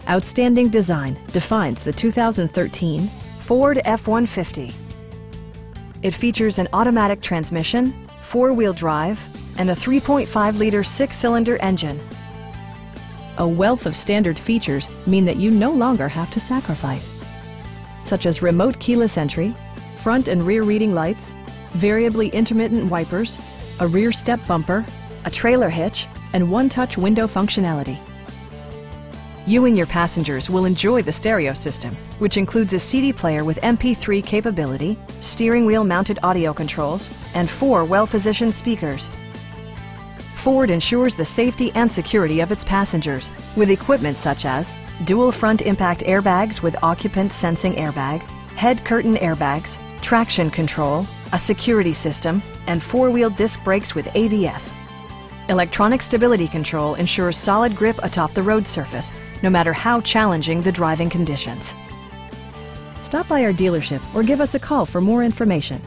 Outstanding design defines the 2013 Ford F-150. It features an automatic transmission, four-wheel drive, and a 3.5-liter six-cylinder engine. A wealth of standard features mean that you no longer have to sacrifice, such as remote keyless entry, front and rear reading lights, variably intermittent wipers, a rear step bumper, a trailer hitch, and one-touch window functionality. You and your passengers will enjoy the stereo system, which includes a CD player with MP3 capability, steering wheel mounted audio controls, and 4 well-positioned speakers. Ford ensures the safety and security of its passengers with equipment such as dual front impact airbags with occupant sensing airbag, head curtain airbags, traction control, a security system, and 4-wheel disc brakes with ABS. Electronic stability control ensures solid grip atop the road surface, no matter how challenging the driving conditions. Stop by our dealership or give us a call for more information.